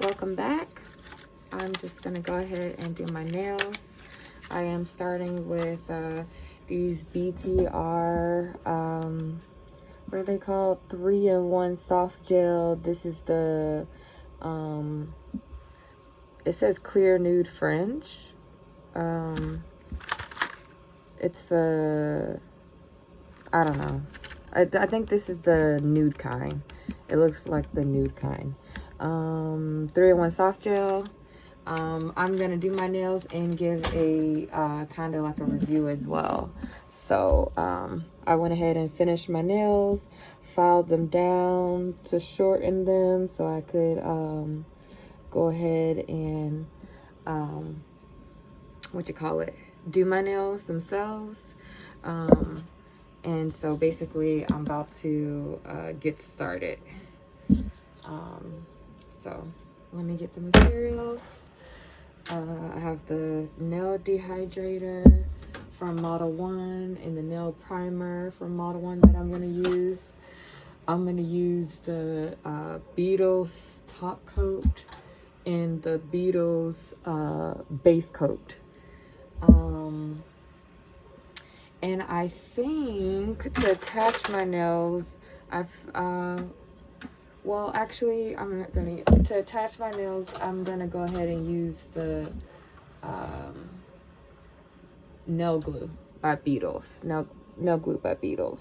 Welcome back. I'm just gonna go ahead and do my nails. I am starting with these BTR, what are they called? 3-in-1 soft gel. This is the, it says clear nude fringe. It's the, I don't know. I think this is the nude kind. It looks like the nude kind. 3-in-1 soft gel. I'm gonna do my nails and give a kind of like a review as well. So I went ahead and finished my nails, filed them down to shorten them so I could go ahead and do my nails themselves. And so basically I'm about to get started. So let me get the materials. I have the nail dehydrator from Model 1 and the nail primer from Model 1 that I'm going to use. I'm going to use the Beetles top coat and the Beetles base coat. And I think to attach my nails, well, actually, I'm not gonna, to attach my nails, I'm gonna go ahead and use the nail glue by Beetles, nail glue by Beetles.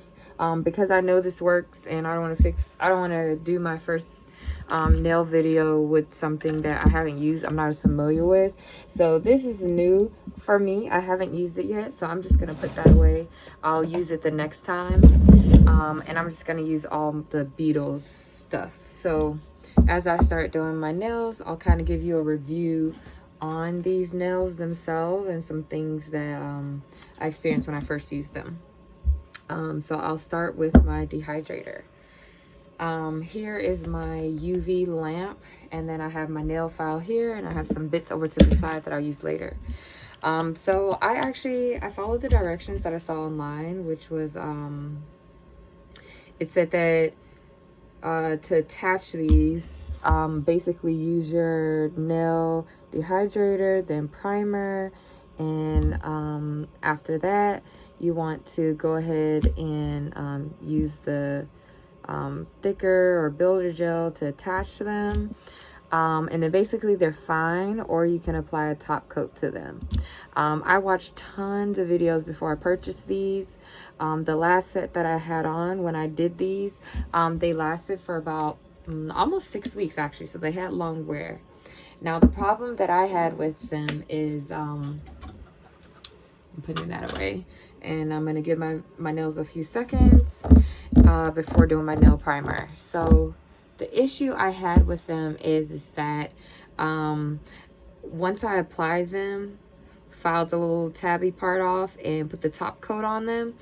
Because I know this works and I don't want to do my first nail video with something that I haven't used, I'm not as familiar with. So this is new for me. I haven't used it yet, so I'm just gonna put that away. I'll use it the next time. And I'm just gonna use all the Beetles stuff. So as I start doing my nails, I'll kind of give you a review on these nails themselves and some things that I experienced when I first used them. So I'll start with my dehydrator. Here is my UV lamp, and then I have my nail file here, and I have some bits over to the side that I'll use later. So I followed the directions that I saw online, which was it said that to attach these, basically use your nail dehydrator, then primer, and after that you want to go ahead and use the thicker or builder gel to attach to them. And then basically they're fine, or you can apply a top coat to them. I watched tons of videos before I purchased these. The last set that I had on when I did these, they lasted for about almost 6 weeks actually, so they had long wear. Now the problem that I had with them is, I'm putting that away, and I'm gonna give my nails a few seconds before doing my nail primer. So the issue I had with them is that once I applied them, filed the little tabby part off and put the top coat on them,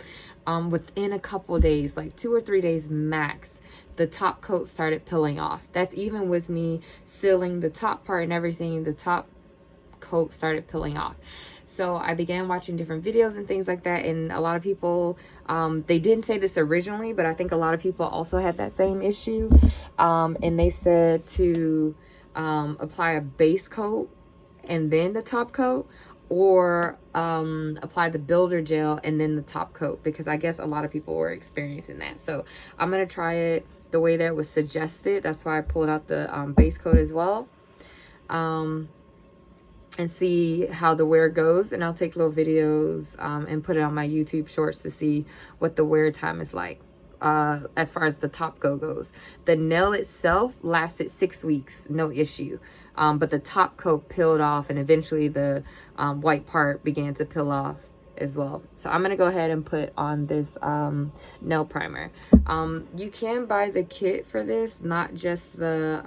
within a couple days, like 2 or 3 days max, the top coat started peeling off. That's even with me sealing the top part and everything, the top coat started peeling off. So I began watching different videos and things like that, and a lot of people, they didn't say this originally, but I think a lot of people also had that same issue. And they said to apply a base coat and then the top coat, or apply the builder gel and then the top coat, because I guess a lot of people were experiencing that. So I'm gonna try it the way that was suggested. That's why I pulled out the base coat as well, and see how the wear goes. And I'll take little videos and put it on my YouTube shorts to see what the wear time is like. As far as the top coat goes, the nail itself lasted 6 weeks, no issue. But the top coat peeled off, and eventually the white part began to peel off as well. So I'm gonna go ahead and put on this nail primer. You can buy the kit for this, not just the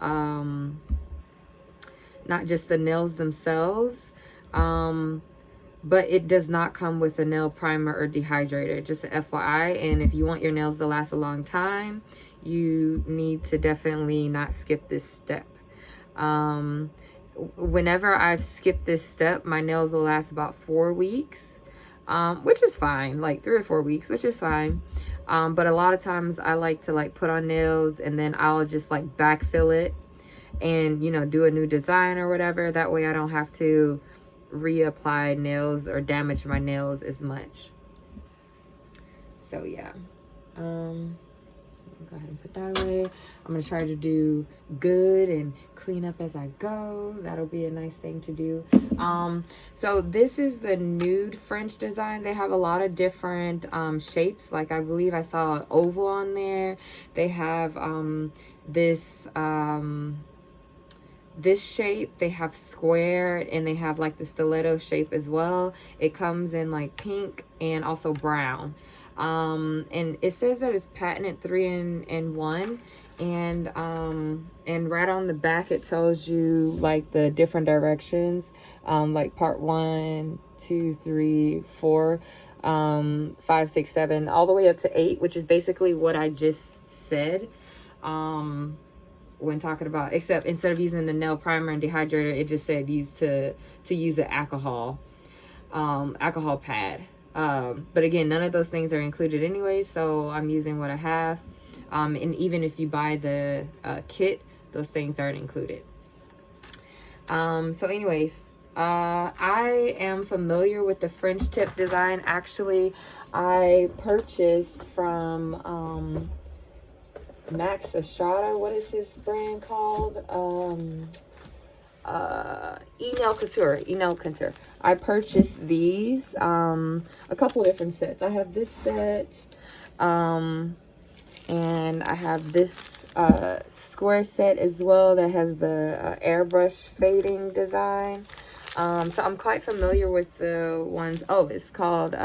nails themselves, but it does not come with a nail primer or dehydrator, just an FYI. And if you want your nails to last a long time, you need to definitely not skip this step. Whenever I've skipped this step, my nails will last about 4 weeks, which is fine, like 3 or 4 weeks, which is fine. But a lot of times I like to put on nails and then I'll just backfill it and, you know, do a new design or whatever. That way I don't have to reapply nails or damage my nails as much. So yeah, go ahead and put that away. I'm gonna try to do good and clean up as I go. That'll be a nice thing to do. So this is the nude French design. They have a lot of different shapes. Like I believe I saw an oval on there. They have this shape. They have square, and they have like the stiletto shape as well. It comes in like pink and also brown. And it says that it's patented 3-in-1, and right on the back it tells you like the different directions, like part 1, 2, 3, 4, 5, 6, 7, all the way up to 8, which is basically what I just said when talking about, except instead of using the nail primer and dehydrator, it just said use to use the alcohol pad. But again, none of those things are included anyway, so I'm using what I have. And even if you buy the kit, those things aren't included. So anyways, I am familiar with the French tip design. Actually, I purchased from Max Estrada. What is his brand called? Nail Couture. I purchased these, a couple different sets. I have this set, and I have this square set as well that has the airbrush fading design. So I'm quite familiar with the ones. Oh, it's called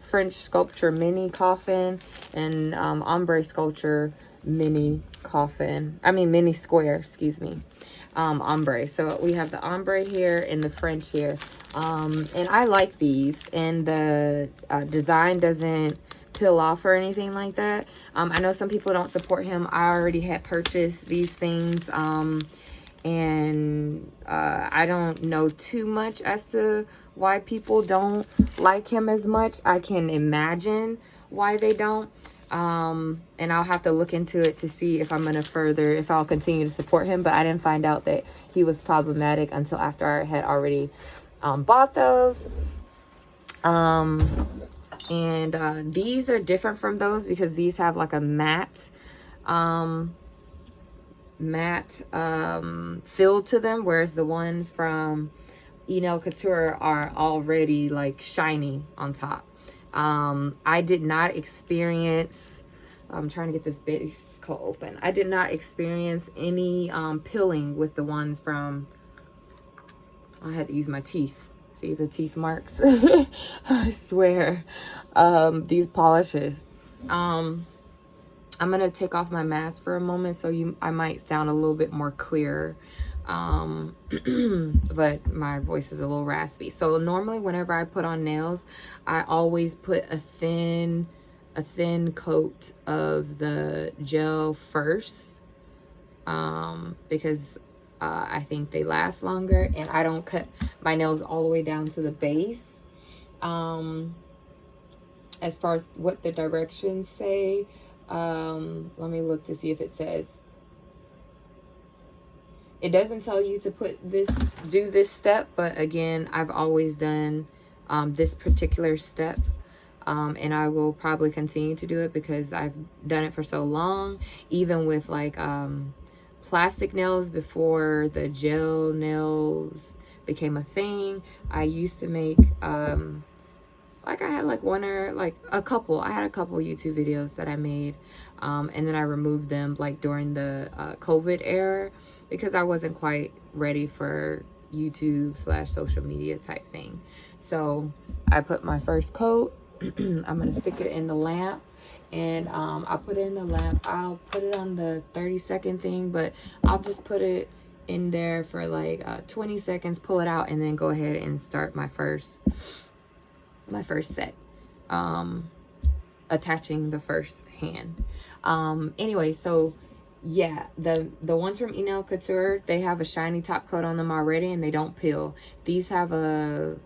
French Sculpture Mini Coffin and Ombre Sculpture Mini Coffin. I mean Mini Square, excuse me. Ombre. So we have the ombre here and the French here. And I like these, and the design doesn't peel off or anything like that. I know some people don't support him. I already had purchased these things, and I don't know too much as to why people don't like him as much. I can imagine why they don't. And I'll have to look into it to see if I'm going to if I'll continue to support him. But I didn't find out that he was problematic until after I had already bought those. And these are different from those because these have like a matte feel to them, whereas the ones from Nail Couture are already like shiny on top. I did not experience, I'm trying to get this base coat open. I did not experience any peeling with the ones from, I had to use my teeth. See the teeth marks? I swear. These polishes. I'm going to take off my mask for a moment, so I might sound a little bit more clear. But my voice is a little raspy. So normally whenever I put on nails, I always put a thin coat of the gel first, because I think they last longer, and I don't cut my nails all the way down to the base. As far as what the directions say, let me look to see if it says. It doesn't tell you to do this step, but again, I've always done this particular step, and I will probably continue to do it because I've done it for so long. Even with like plastic nails, before the gel nails became a thing, I used to make like I had like a couple YouTube videos that I made, and then I removed them like during the COVID era, because I wasn't quite ready for YouTube / social media type thing. So I put my first coat. I'm going to stick it in the lamp, and I'll put it in the lamp. I'll put it on the 30-second thing, but I'll just put it in there for like 20 seconds, pull it out, and then go ahead and start my first set, attaching the first hand. Anyway, so yeah, the ones from Nail Couture, they have a shiny top coat on them already, and they don't peel. These have a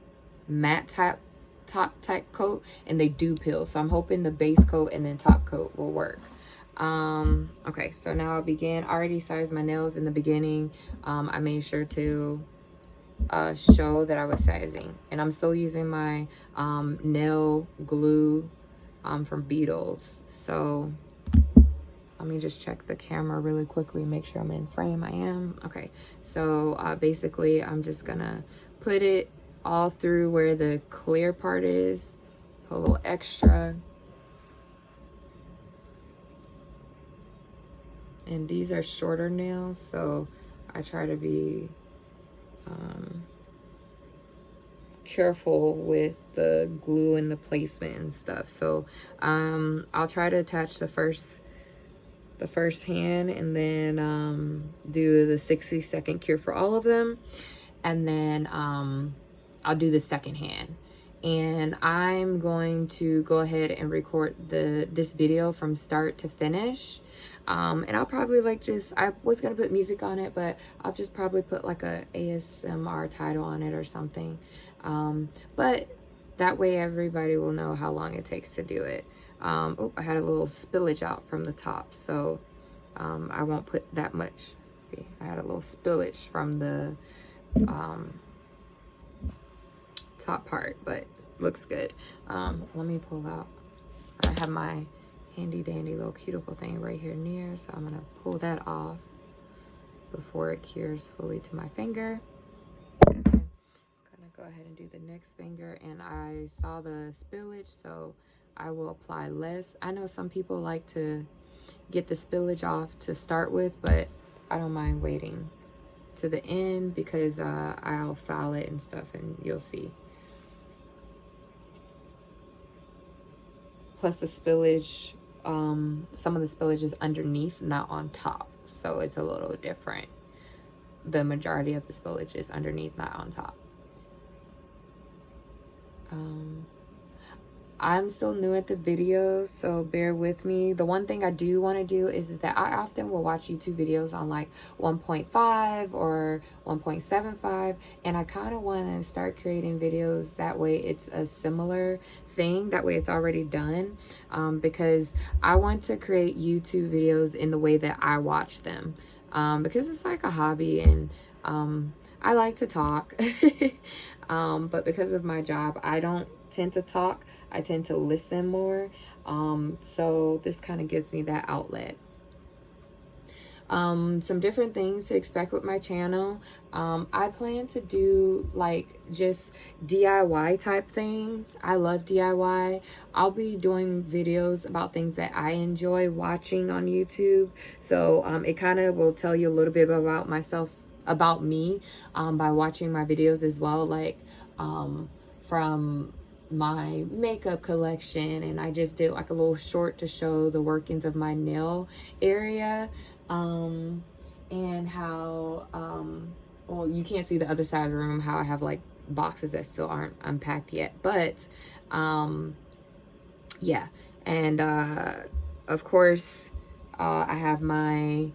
matte top type coat, and they do peel. So I'm hoping the base coat and then top coat will work. Okay, so now I'll begin. I already sized my nails in the beginning. I made sure to show that I was sizing, and I'm still using my nail glue from Beetles. So let me just check the camera really quickly, make sure I'm in frame. I am. Okay, so basically I'm just gonna put it all through where the clear part is, put a little extra. And these are shorter nails, so I try to be careful with the glue and the placement and stuff. So I'll try to attach the first hand, and then do the 60-second cure for all of them, and then I'll do the second hand. And I'm going to go ahead and record this video from start to finish. And I'll probably like I was gonna put music on it, but I'll just probably put like a ASMR title on it or something. But that way everybody will know how long it takes to do it. Oh, I had a little spillage out from the top, so I won't put that much. See, I had a little spillage from the top part, but looks good. Let me pull out. I have my handy dandy little cuticle thing right here near, so I'm gonna pull that off before it cures fully to my finger. Okay. I'm gonna go ahead and do the next finger, and I saw the spillage, so I will apply less. I know some people like to get the spillage off to start with, but I don't mind waiting to the end because I'll file it and stuff, and you'll see. Plus the spillage, some of the spillage is underneath, not on top, so it's a little different. The majority of the spillage is underneath, not on top. I'm still new at the videos, so bear with me. The one thing I do want to do is that I often will watch YouTube videos on like 1.5 or 1.75, and I kind of want to start creating videos that way it's a similar thing, that way it's already done, because I want to create YouTube videos in the way that I watch them, because it's like a hobby, and I like to talk. But because of my job, I don't tend to talk. I tend to listen more. So this kind of gives me that outlet. Some different things to expect with my channel. I plan to do like just DIY type things. I love DIY. I'll be doing videos about things that I enjoy watching on YouTube. So it kind of will tell you a little bit about myself, about me, by watching my videos as well, like from my makeup collection, and I just did like a little short to show the workings of my nail area, and how well, you can't see the other side of the room, how I have like boxes that still aren't unpacked yet, but yeah. And of course I have my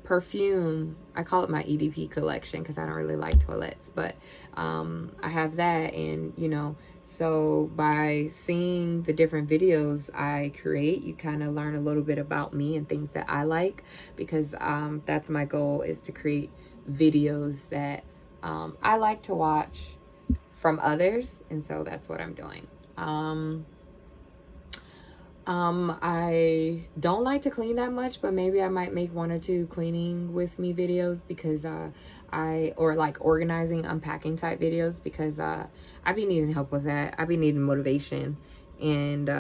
perfume. I call it my EDP collection because I don't really like toilettes, but I have that. And you know, so by seeing the different videos I create, you kind of learn a little bit about me and things that I like, because that's my goal, is to create videos that I like to watch from others, and so that's what I'm doing. I don't like to clean that much, but maybe I might make 1 or 2 cleaning with me videos, because or like organizing, unpacking type videos, because I be needing help with that. I be needing motivation, and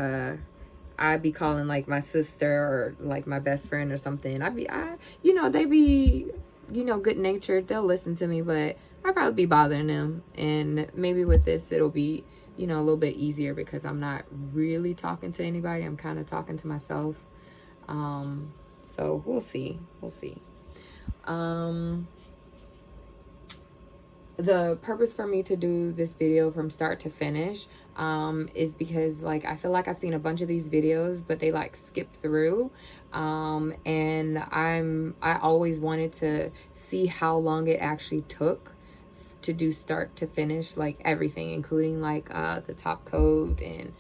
I be calling like my sister or like my best friend or something. You know, they be, you know, good natured. They'll listen to me, but I'll probably be bothering them. And maybe with this, it'll be, you know, a little bit easier, because I'm not really talking to anybody. I'm kind of talking to myself. So we'll see. The purpose for me to do this video from start to finish is because, like, I feel like I've seen a bunch of these videos, but they like skip through, and I always wanted to see how long it actually took to do start to finish, like everything, including like the top coat and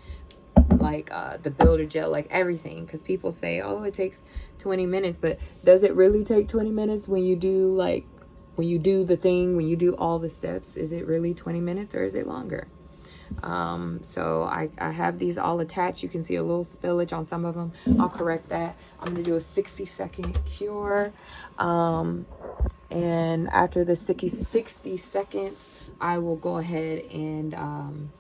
like the builder gel, like everything, because people say, oh, it takes 20 minutes, but does it really take 20 minutes when you do, like, when you do the thing, when you do all the steps? Is it really 20 minutes or is it longer? So I have these all attached. You can see a little spillage on some of them. I'll correct that. I'm gonna do a 60-second cure, and after the 60 seconds, I will go ahead and I'm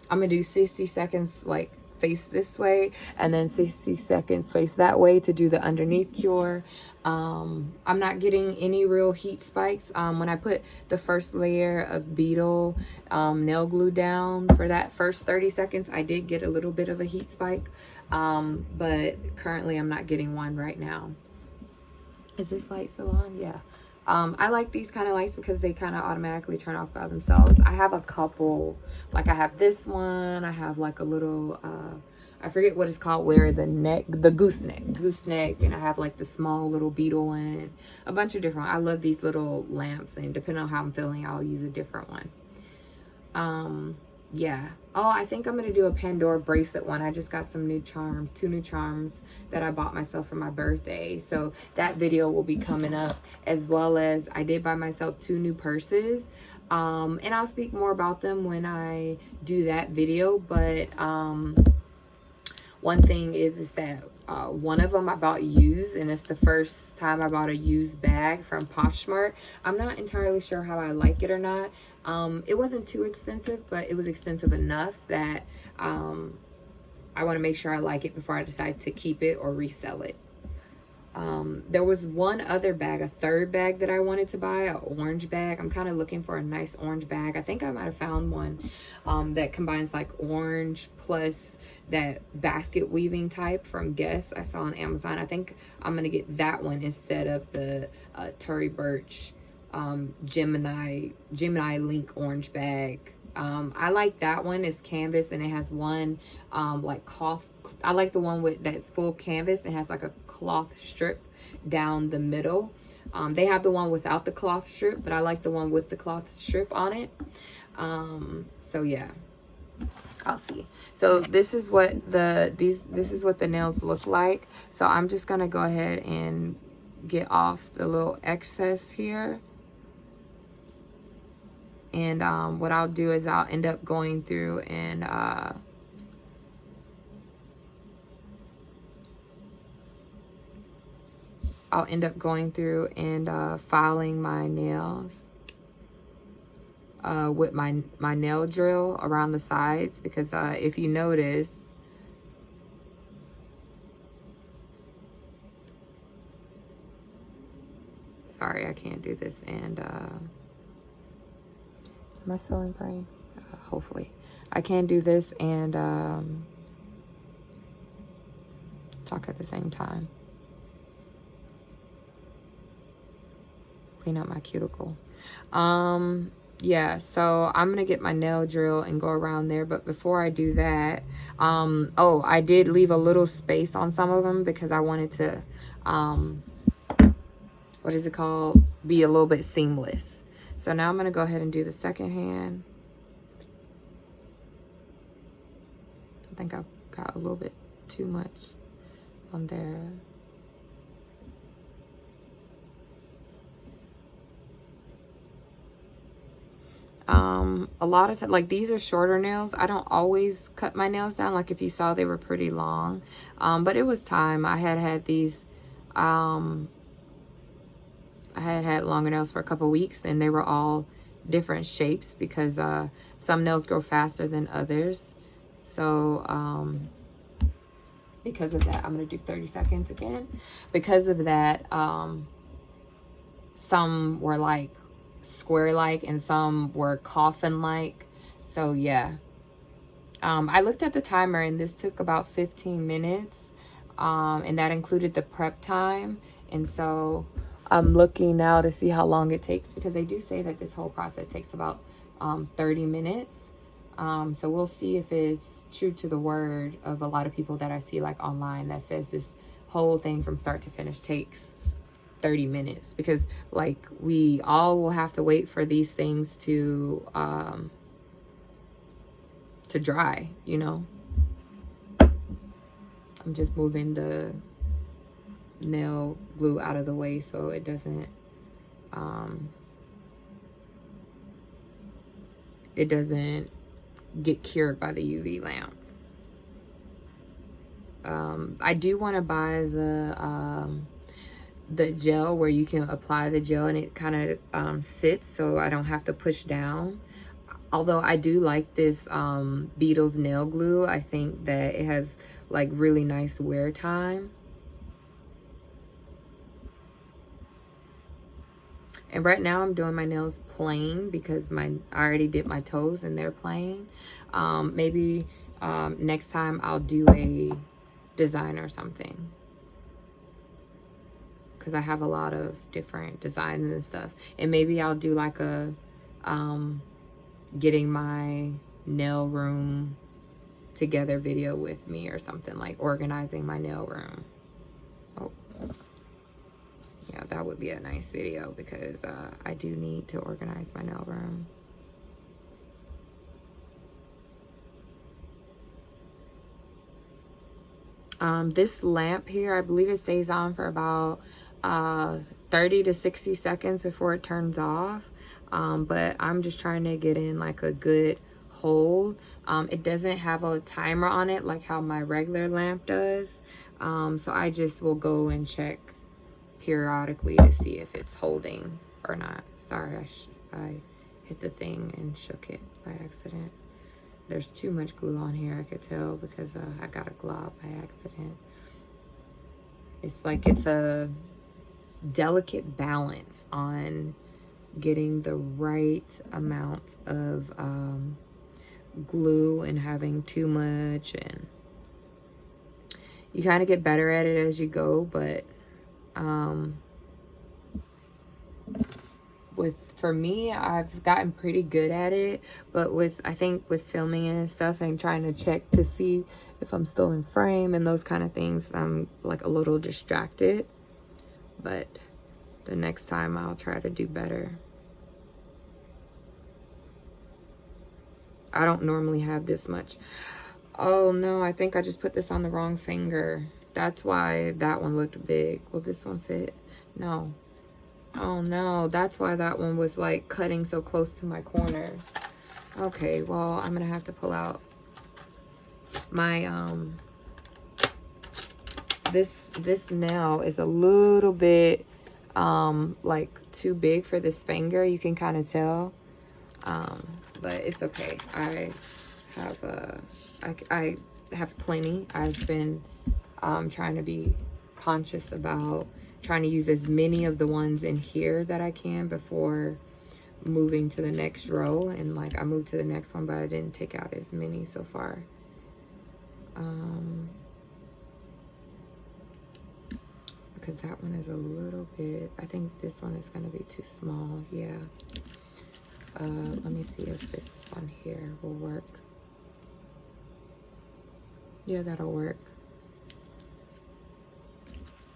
gonna do 60 seconds like face this way, and then 60 seconds face that way to do the underneath cure. I'm not getting any real heat spikes. When I put the first layer of beetle nail glue down for that first 30 seconds, I did get a little bit of a heat spike, but currently I'm not getting one right now. Is this light still on? Yeah. I like these kind of lights because they kind of automatically turn off by themselves. I have a couple, like I have this one, I have like a little I forget what it's called, where the gooseneck, and I have like the small little beetle one, and a bunch of different. I love these little lamps, and depending on how I'm feeling, I'll use a different one. Yeah. Oh, I think I'm gonna do a Pandora bracelet one. I just got some new charms, 2 new charms that I bought myself for my birthday, so that video will be coming up, as well as I did buy myself 2 new purses, and I'll speak more about them when I do that video. But one thing is that one of them I bought used, and it's the first time I bought a used bag from Poshmark. I'm not entirely sure how I like it or not. It wasn't too expensive, but it was expensive enough that I want to make sure I like it before I decide to keep it or resell it. There was one other bag, a third bag that I wanted to buy, an orange bag. I'm kind of looking for a nice orange bag. I think I might have found one that combines like orange plus that basket weaving type from Guess. I saw on Amazon. I think I'm going to get that one instead of the Tory Burch Gemini Link orange bag. I like that one. It's canvas and it has one like cloth. I like the one with that's full canvas and has like a cloth strip down the middle. They have the one without the cloth strip, but I like the one with the cloth strip on it. So yeah, I'll see. So this is what this is what the nails look like. So I'm just gonna go ahead and get off the little excess here. And what I'll do is I'll end up going through and filing my nails with my nail drill around the sides, because if you notice, sorry, I can't do this, and am I still in frame? Hopefully. I can do this and talk at the same time. Clean up my cuticle. Yeah, so I'm gonna get my nail drill and go around there, but before I do that, oh, I did leave a little space on some of them because I wanted to what is it called, be a little bit seamless. So now I'm going to go ahead and do the second hand. I think I've got a little bit too much on there. A lot of times, like these are shorter nails. I don't always cut my nails down. Like if you saw, they were pretty long. But it was time. I had these, I had longer nails for a couple weeks, and they were all different shapes because some nails grow faster than others. So because of that, I'm gonna do 30 seconds again. Because of that, some were like square like and some were coffin like. So yeah, I looked at the timer and this took about 15 minutes, and that included the prep time. And so I'm looking now to see how long it takes, because they do say that this whole process takes about 30 minutes. So we'll see if it's true to the word of a lot of people that I see like online that says this whole thing from start to finish takes 30 minutes, because like we all will have to wait for these things to to dry, you know. I'm just moving the nail glue out of the way so it doesn't get cured by the UV lamp. I do want to buy the gel where you can apply the gel and it kind of sits so I don't have to push down. Although I do like this Beetle's nail glue. I think that it has like really nice wear time. And right now I'm doing my nails plain because I already did my toes and they're plain. Maybe next time I'll do a design or something, because I have a lot of different designs and stuff. And maybe I'll do like a getting my nail room together video with me or something, like organizing my nail room. Oh yeah, that would be a nice video because I do need to organize my nail room. This lamp here, I believe it stays on for about 30 to 60 seconds before it turns off. But I'm just trying to get in like a good hold. It doesn't have a timer on it like how my regular lamp does. So I just will go and check periodically to see if it's holding or not. Sorry, I hit the thing and shook it by accident. There's too much glue on here, I could tell, because I got a glob by accident. It's like it's a delicate balance on getting the right amount of glue and having too much, and you kind of get better at it as you go. But for me, I've gotten pretty good at it, but I think with filming and stuff and trying to check to see if I'm still in frame and those kind of things, I'm like a little distracted. But the next time I'll try to do better. I don't normally have this much. Oh no, I think I just put this on the wrong finger. That's why that one looked big. Will this one fit? No. Oh no, that's why that one was like cutting so close to my corners. Okay, well, I'm gonna have to pull out my this nail is a little bit like too big for this finger. You can kind of tell, but it's okay. I have plenty. I've been trying to be conscious about trying to use as many of the ones in here that I can before moving to the next row. And like I moved to the next one, but I didn't take out as many so far. Because that one is a little bit, I think this one is going to be too small. Yeah. Let me see if this one here will work. Yeah, that'll work.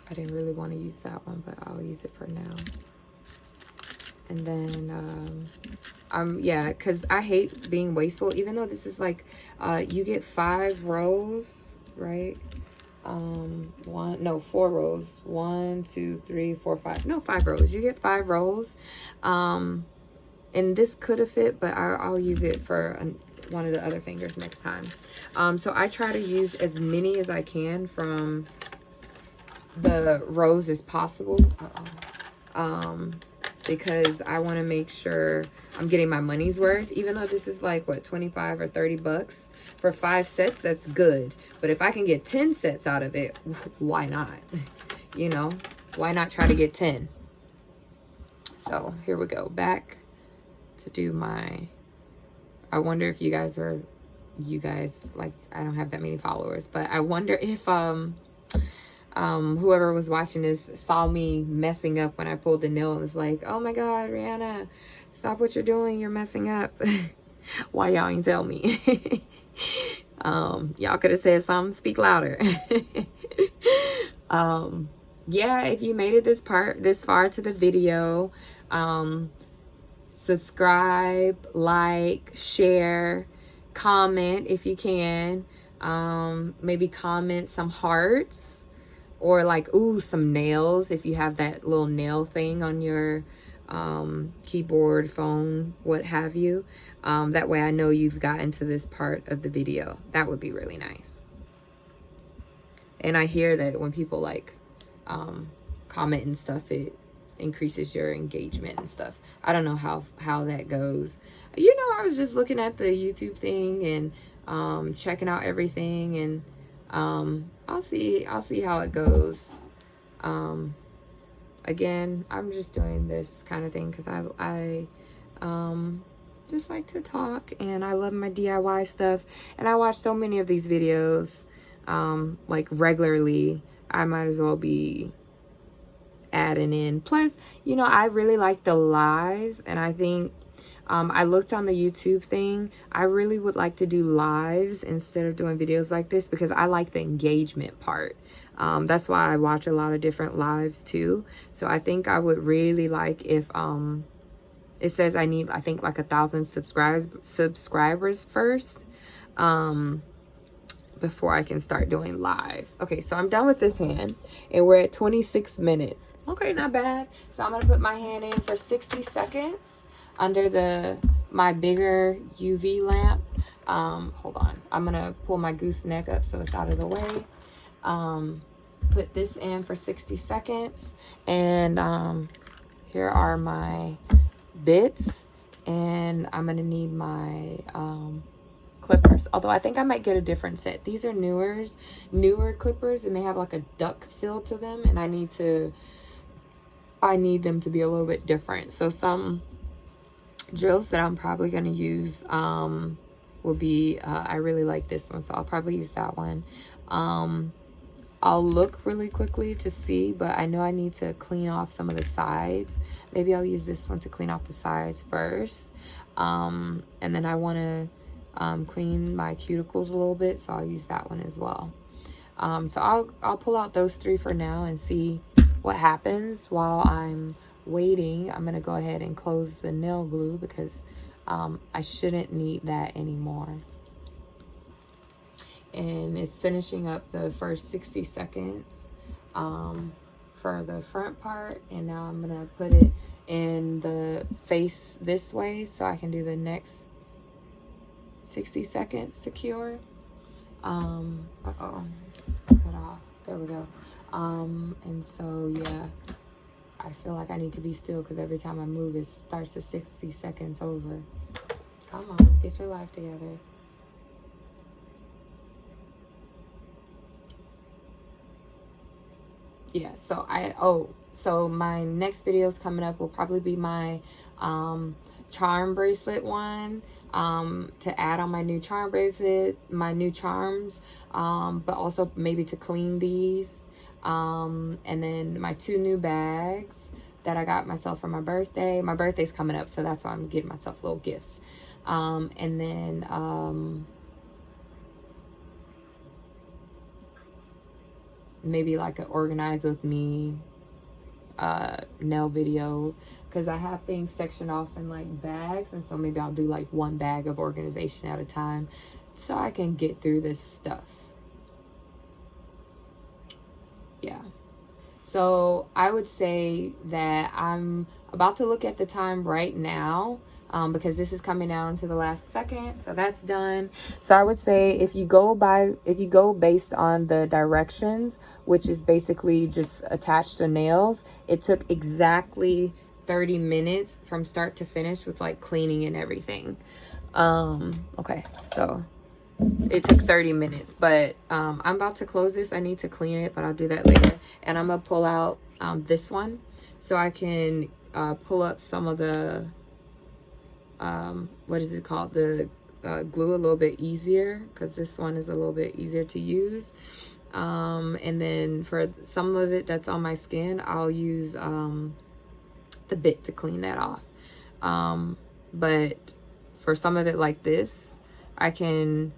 I didn't really want to use that one, but I'll use it for now. And then, yeah, because I hate being wasteful, even though this is like, you get 5 rows, right? 4 rows. 1, 2, 3, 4, 5. No, 5 rows. You get 5 rows. And this could have fit, but I'll use it for one of the other fingers next time. So I try to use as many as I can from the rows as possible, because I want to make sure I'm getting my money's worth. Even though this is like what, 25 or 30 bucks for 5 sets, that's good. But if I can get 10 sets out of it, why not? You know, why not try to get 10? So here we go, back to do my, I wonder if you guys like, I don't have that many followers, but I wonder if whoever was watching this saw me messing up when I pulled the nail and was like, oh my god, Rihanna, stop what you're doing, you're messing up. Why y'all ain't tell me? Y'all could have said something, speak louder. Yeah, if you made it this far to the video, subscribe, like, share, comment if you can. Maybe comment some hearts, or like, ooh, some nails if you have that little nail thing on your keyboard, phone, what have you. That way I know you've gotten to this part of the video. That would be really nice. And I hear that when people like comment and stuff, it increases your engagement and stuff. I don't know how that goes. You know, I was just looking at the YouTube thing and checking out everything, and I'll see how it goes. Again, I'm just doing this kind of thing because I just like to talk, and I love my DIY stuff, and I watch so many of these videos like regularly. I might as well be adding in. Plus, you know, I really like the lives, and I think I looked on the YouTube thing. I really would like to do lives instead of doing videos like this, because I like the engagement part. That's why I watch a lot of different lives too. So I think I would really like if it says I need, I think, like 1,000 subscribers first before I can start doing lives. Okay, so I'm done with this hand, and we're at 26 minutes. Okay, not bad. So I'm gonna put my hand in for 60 seconds under my bigger UV lamp. Hold on, I'm gonna pull my gooseneck up so it's out of the way. Put this in for 60 seconds, and here are my bits, and I'm gonna need my clippers, although I think I might get a different set. These are newer clippers, and they have like a duck feel to them, and I need them to be a little bit different. So some drills that I'm probably going to use will be I really like this one, so I'll probably use that one. I'll look really quickly to see, but I know I need to clean off some of the sides. Maybe I'll use this one to clean off the sides first, and then I want to clean my cuticles a little bit, so I'll use that one as well. So I'll pull out those three for now and see what happens while I'm waiting. I'm gonna go ahead and close the nail glue because I shouldn't need that anymore. And it's finishing up the first 60 seconds for the front part, and now I'm gonna put it in the face this way so I can do the next 60 seconds to cure. Let's cut off. There we go. And so yeah, I feel like I need to be still because every time I move, it starts the 60 seconds over. Come on, get your life together. Yeah, so my next videos coming up will probably be my charm bracelet one, to add on my new charm bracelet, my new charms, but also maybe to clean these, and then my 2 new bags that I got myself for my birthday. My birthday's coming up, so that's why I'm getting myself little gifts. And then maybe like an organize with me nail video, because I have things sectioned off in like bags, and so maybe I'll do like 1 bag of organization at a time so I can get through this stuff. Yeah, so I would say that I'm about to look at the time right now, because this is coming down to the last second, so that's done. So I would say if you go based on the directions, which is basically just attach the nails, it took exactly 30 minutes from start to finish with like cleaning and everything. Okay, so it took 30 minutes, but I'm about to close this. I need to clean it, but I'll do that later. And I'm gonna pull out this one so I can pull up some of the what is it called, the glue a little bit easier, because this one is a little bit easier to use. And then for some of it that's on my skin, I'll use the bit to clean that off. But for some of it like this, I can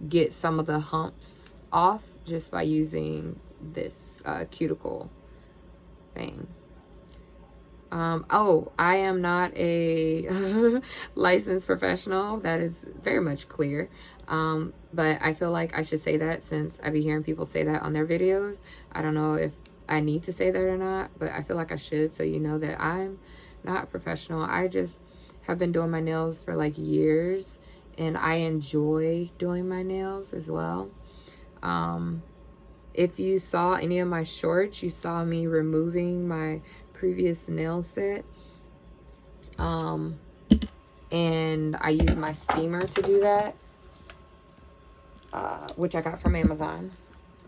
get some of the humps off just by using this cuticle thing. Oh, I am not a licensed professional. That is very much clear. But I feel like I should say that since I be hearing people say that on their videos. I don't know if I need to say that or not, but I feel like I should, so you know that I'm not professional. I just have been doing my nails for like years, and I enjoy doing my nails as well. If you saw any of my shorts, you saw me removing my previous nail set. And I use my steamer to do that, which I got from Amazon,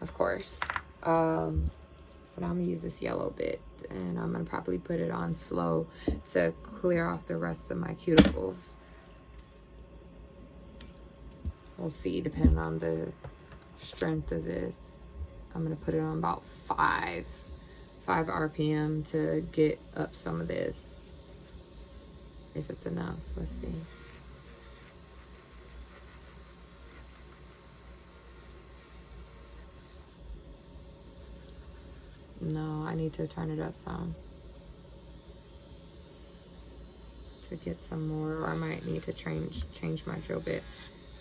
of course. So now I'm gonna use this yellow bit, and I'm gonna probably put it on slow to clear off the rest of my cuticles. We'll see, depending on the strength of this. I'm gonna put it on about 5 RPM to get up some of this, if it's enough. Let's see. No, I need to turn it up some to get some more, or I might need to change my drill bit.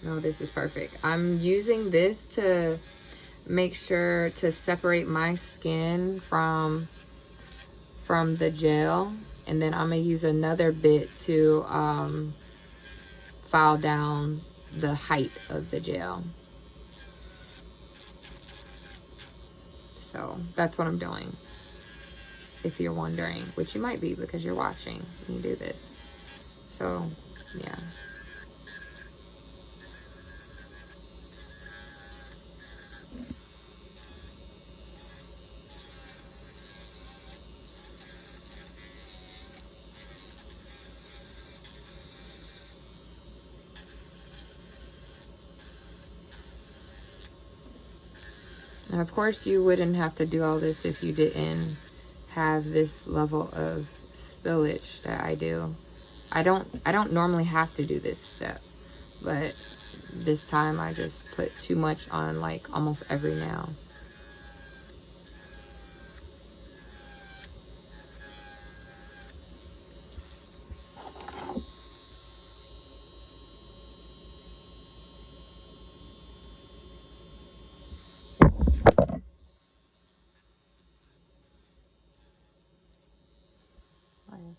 No, this is perfect. I'm using this to make sure to separate my skin from the gel, and then I'm gonna use another bit to file down the height of the gel. So that's what I'm doing, if you're wondering, which you might be because you're watching me do this. So yeah. And of course, you wouldn't have to do all this if you didn't have this level of spillage that I do. I don't normally have to do this step, but this time I just put too much on like almost every nail.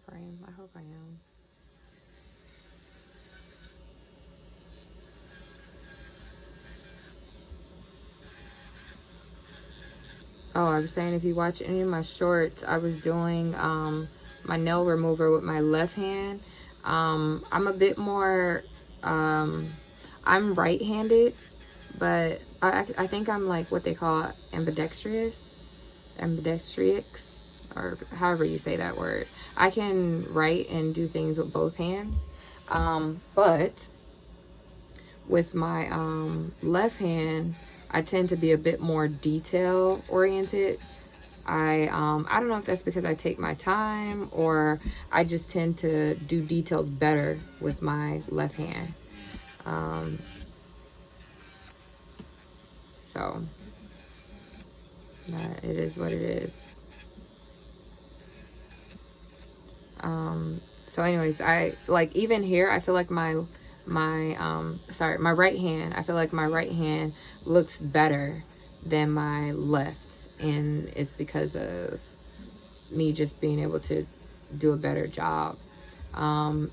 Frame. I hope I am. Oh, I was saying, if you watch any of my shorts, I was doing my nail remover with my left hand. I'm a bit more, I'm right-handed, but I think I'm like what they call ambidextrous, or however you say that word. I can write and do things with both hands, but with my left hand, I tend to be a bit more detail oriented. I don't know if that's because I take my time, or I just tend to do details better with my left hand. So it is what it is. So anyways, I like, even here, I feel like my right hand, I feel like my right hand looks better than my left, and it's because of me just being able to do a better job.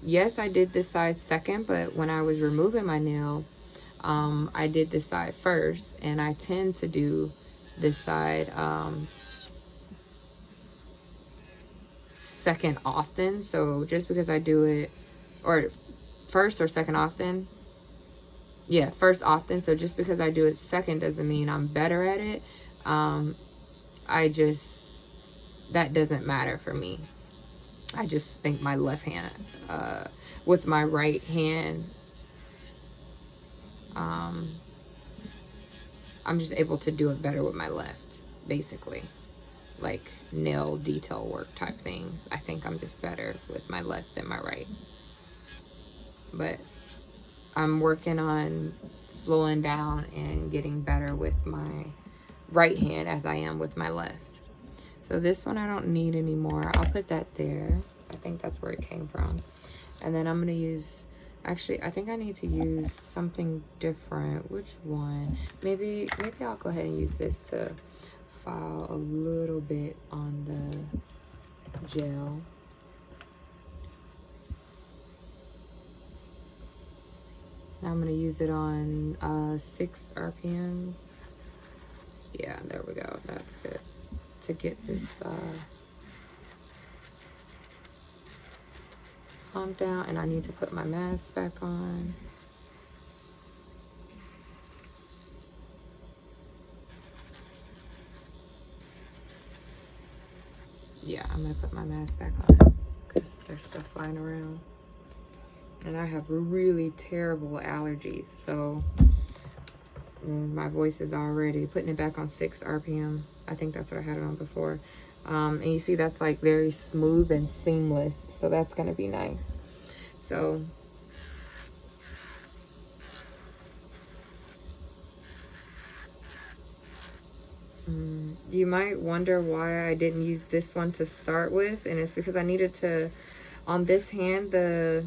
Yes, I did this side second, but when I was removing my nail, I did this side first, and I tend to do this side second often. So just because I do it, or first or second often, yeah, first often, so just because I do it second doesn't mean I'm better at it. That doesn't matter for me. I just think my left hand, with my right hand, I'm just able to do it better with my left, basically. Like nail detail work type things, I think I'm just better with my left than my right. But I'm working on slowing down and getting better with my right hand as I am with my left. So this one I don't need anymore. I'll put that there. I think that's where it came from. And then I'm going to use, actually, I think I need to use something different. Which one? Maybe I'll go ahead and use this to file a little bit on the gel. Now I'm going to use it on 6 RPMs. Yeah, there we go. That's good. To get this calm down, and I need to put my mask back on. Yeah, I'm gonna put my mask back on because there's stuff flying around. And I have really terrible allergies, so my voice is already putting it back on 6 RPM. I think that's what I had it on before. And you see that's like very smooth and seamless, so that's gonna be nice. So you might wonder why I didn't use this one to start with, and it's because I needed to, on this hand, the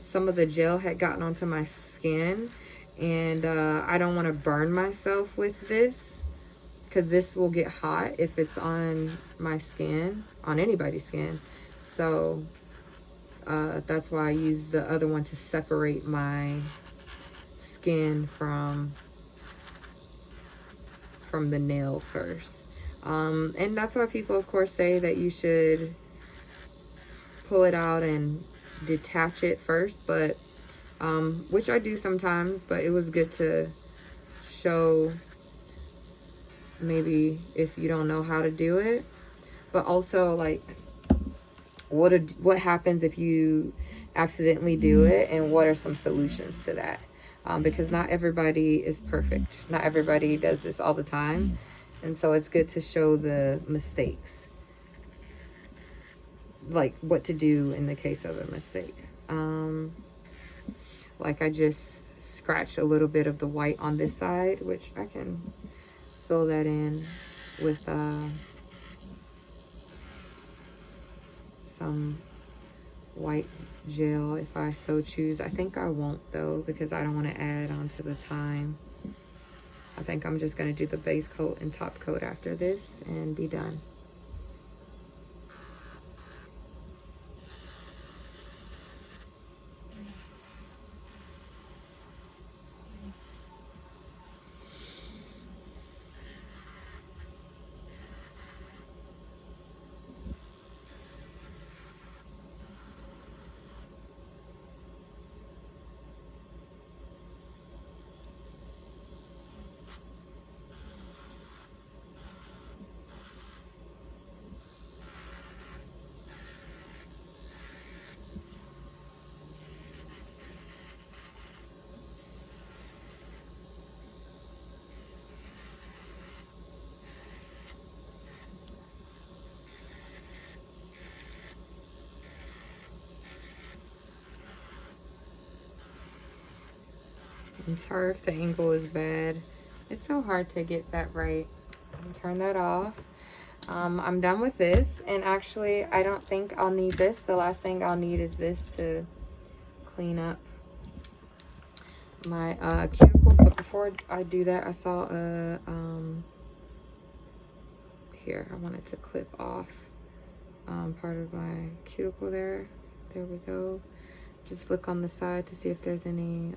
some of the gel had gotten onto my skin, and I don't want to burn myself with this because this will get hot if it's on my skin, on anybody's skin. So that's why I used the other one to separate my skin from the nail first. And that's why people, of course, say that you should pull it out and detach it first, but which I do sometimes, but it was good to show maybe if you don't know how to do it, but also like what happens if you accidentally do it, and what are some solutions to that, because not everybody is perfect. Not everybody does this all the time, and so it's good to show the mistakes, like what to do in the case of a mistake. Like I just scratched a little bit of the white on this side, which I can fill that in with some white gel if I so choose. I think I won't though, because I don't want to add onto the time. I think I'm just going to do the base coat and top coat after this and be done. I'm sorry if the angle is bad. It's so hard to get that right. Turn that off. I'm done with this, and actually I don't think I'll need this. The last thing I'll need is this to clean up my cuticles. But before I do that, I saw a here, I wanted to clip off part of my cuticle there. There we go. Just look on the side to see if there's any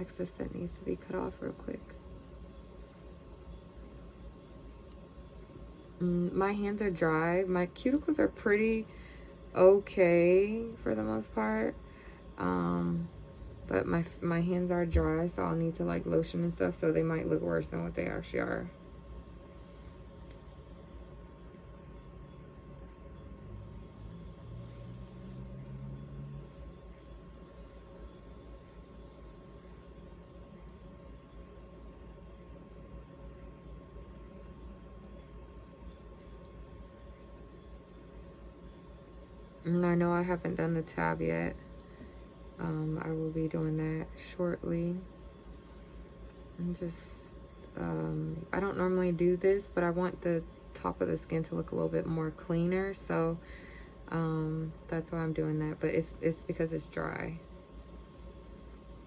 excess that needs to be cut off real quick. My hands are dry. My cuticles are pretty okay for the most part, but my hands are dry, so I'll need to like lotion and stuff, so they might look worse than what they actually are. And I know I haven't done the tab yet. I will be doing that shortly. And just I don't normally do this, but I want the top of the skin to look a little bit more cleaner, so that's why I'm doing that. But it's because it's dry.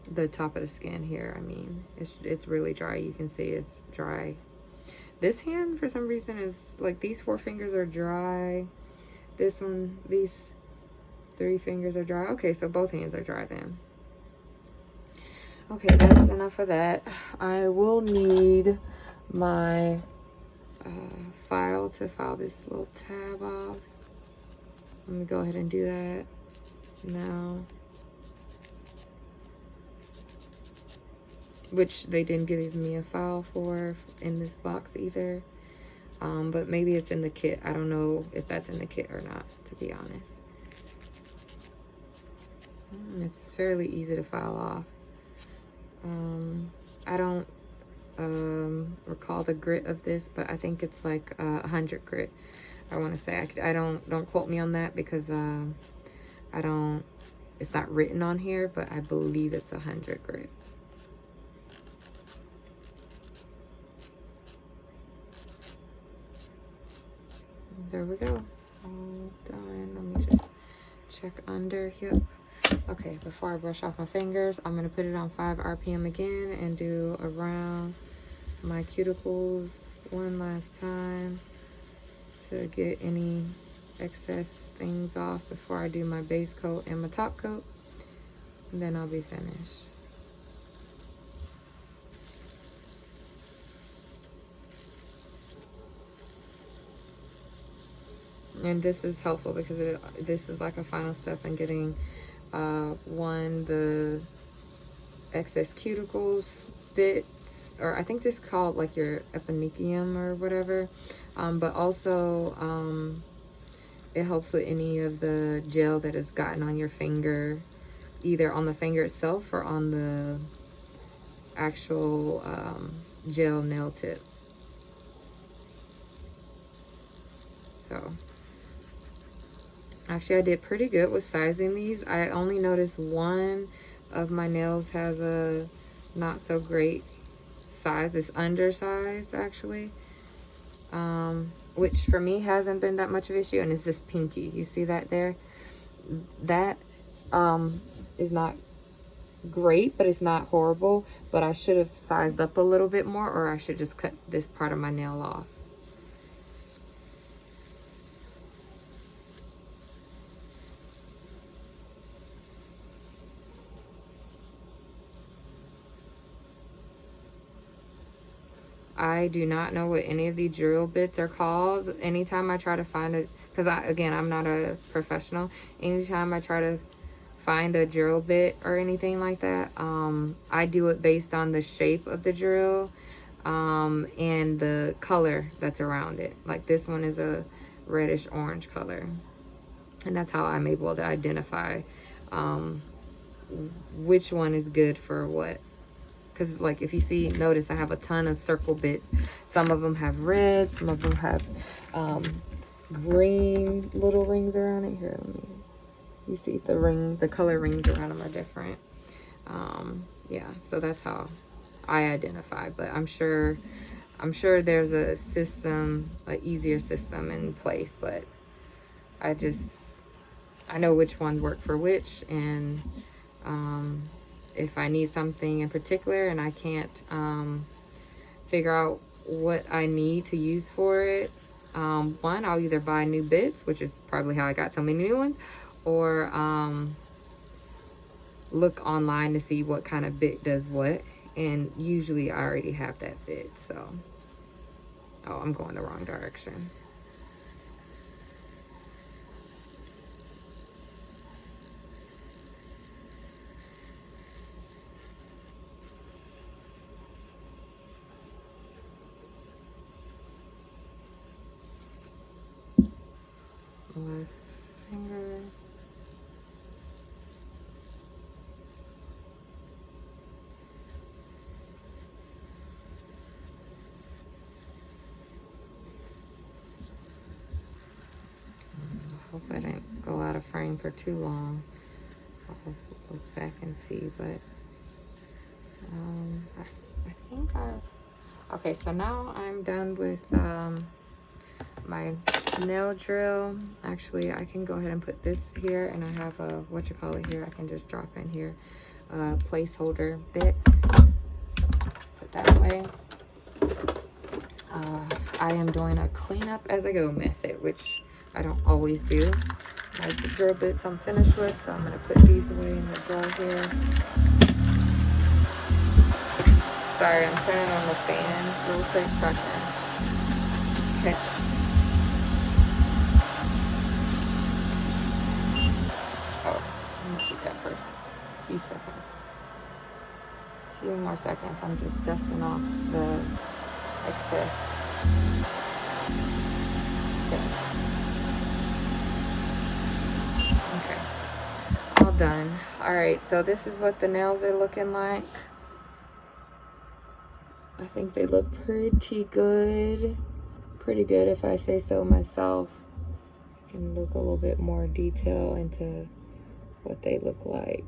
The top of the skin here, I mean, it's really dry. You can see it's dry. This hand, for some reason, is like these 4 fingers are dry. This one, these 3 fingers are dry. Okay, so both hands are dry then. Okay, that's enough of that. I will need my file to file this little tab off. Let me go ahead and do that now. Which they didn't give me a file for in this box either. But maybe it's in the kit. I don't know if that's in the kit or not, to be honest. It's fairly easy to file off. I don't recall the grit of this, but I think it's like 100 grit. I want to say. I don't quote me on that because it's not written on here, but I believe it's 100 grit. There we go. All done. Let me just check under. Yep. Okay, before I brush off my fingers, I'm going to put it on 5 RPM again and do around my cuticles one last time to get any excess things off before I do my base coat and my top coat. And then I'll be finished. And this is helpful because this is like a final step in getting the excess cuticles bits, or I think this is called like your eponychium or whatever, but also it helps with any of the gel that has gotten on your finger, either on the finger itself or on the actual gel nail tip. So actually, I did pretty good with sizing these. I only noticed one of my nails has a not so great size. It's undersized, actually, which for me hasn't been that much of an issue. And it's this pinky. You see that there? That is not great, but it's not horrible. But I should have sized up a little bit more, or I should just cut this part of my nail off. I do not know what any of the drill bits are called. Anytime I try to find it, because again, I'm not a professional. Anytime I try to find a drill bit or anything like that, I do it based on the shape of the drill and the color that's around it. Like this one is a reddish orange color. And that's how I'm able to identify which one is good for what. Because like if you see, notice I have a ton of circle bits. Some of them have red, some of them have green little rings around it. Here, let me, you see the color rings around them are different. Yeah, so that's how I identify. But I'm sure there's a system, an easier system in place. But I know which ones work for which, and if I need something in particular and I can't figure out what I need to use for it, one, I'll either buy new bits, which is probably how I got so many new ones, or look online to see what kind of bit does what. And usually I already have that bit, so. Oh, I'm going the wrong direction. Last finger. Hopefully I didn't go out of frame for too long. I'll look back and see, but I think Okay, so now I'm done with my nail drill. Actually, I can go ahead and put this here, and I have a here. I can just drop in here placeholder bit. Put that away. I am doing a cleanup as I go method, which I don't always do. Like the drill bits I'm finished with, so I'm gonna put these away in the drawer here. Sorry, I'm turning on the fan real quick so I can catch. Oh, let me keep that first. A few seconds. A few more seconds. I'm just dusting off the excess dust. Okay, all done. All right, so this is what the nails are looking like. I think they look pretty good. Pretty good if I say so myself. I can look a little bit more detail into what they look like.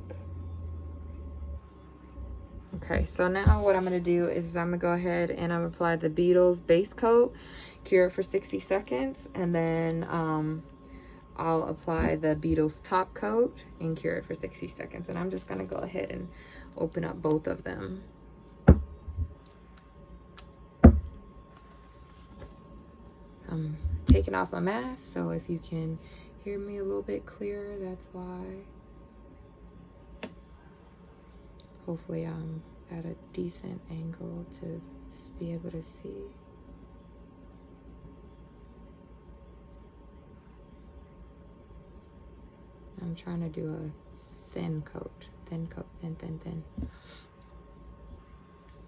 Okay, so now what I'm gonna do is I'm gonna go ahead and I'm gonna apply the Beetles base coat, cure it for 60 seconds, and then I'll apply the Beetles top coat and cure it for 60 seconds. And I'm just gonna go ahead and open up both of them. I'm taking off my mask, so if you can hear me a little bit clearer, that's why. Hopefully I'm at a decent angle to be able to see. I'm trying to do a thin coat, thin.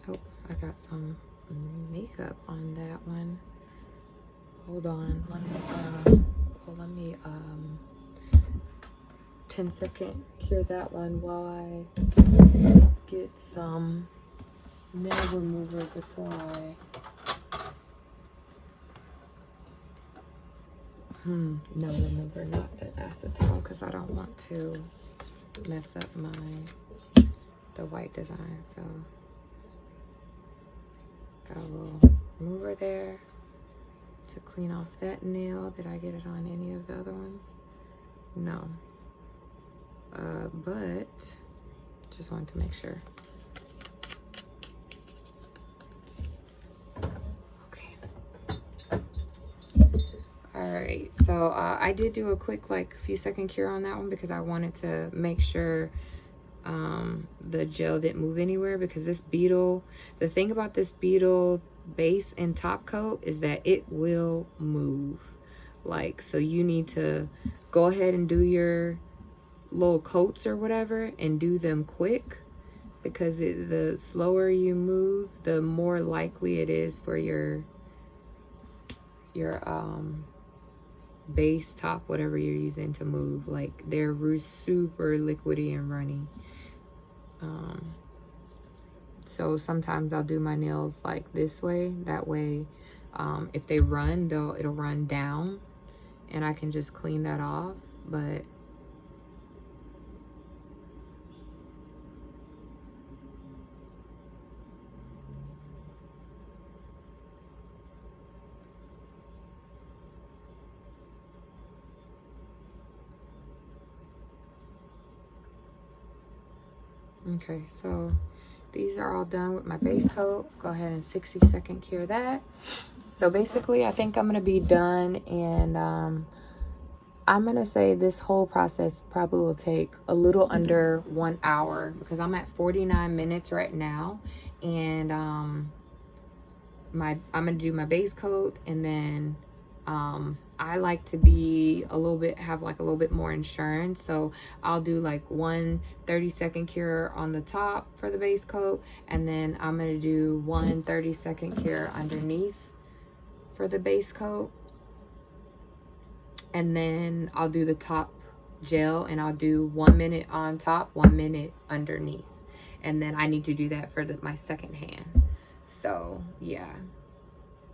Oh, I got some makeup on that one. Hold on, let me 10-second cure that one while I get some nail remover before I nail remover, not the acetone, because I don't want to mess up the white design. So got a little remover there to clean off that nail. Did I get it on any of the other ones? No. But just wanted to make sure. Okay. All right, so I did do a quick few second cure on that one because I wanted to make sure the gel didn't move anywhere, because this Beetle, the thing about this Beetle base and top coat is that it will move. So you need to go ahead and do your little coats or whatever and do them quick, because the slower you move, the more likely it is for your base, top, whatever you're using to move. They're super liquidy and runny. So sometimes I'll do my nails this way. That way, if they run, it'll run down and I can just clean that off. But okay, so these are all done with my base coat. Go ahead and 60-second cure that. So basically, I think I'm gonna be done, and I'm gonna say this whole process probably will take a little under 1 hour, because I'm at 49 minutes right now, and I'm gonna do my base coat, and then I like to be have a little bit more insurance, so I'll do one 30-second cure on the top for the base coat, and then I'm gonna do one 30-second cure underneath for the base coat, and then I'll do the top gel, and I'll do 1 minute on top, 1 minute underneath, and then I need to do that for my second hand. So yeah,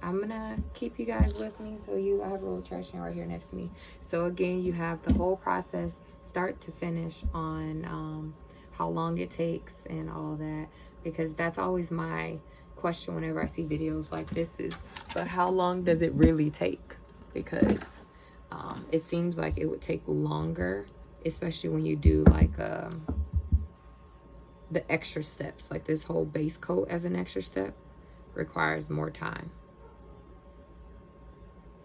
I'm gonna keep you guys with me. So I have a little trash can right here next to me. So again, you have the whole process start to finish on how long it takes and all that, because that's always my question whenever I see videos like this is, but how long does it really take? Because it seems like it would take longer, especially when you do like the extra steps. Like this whole base coat as an extra step requires more time.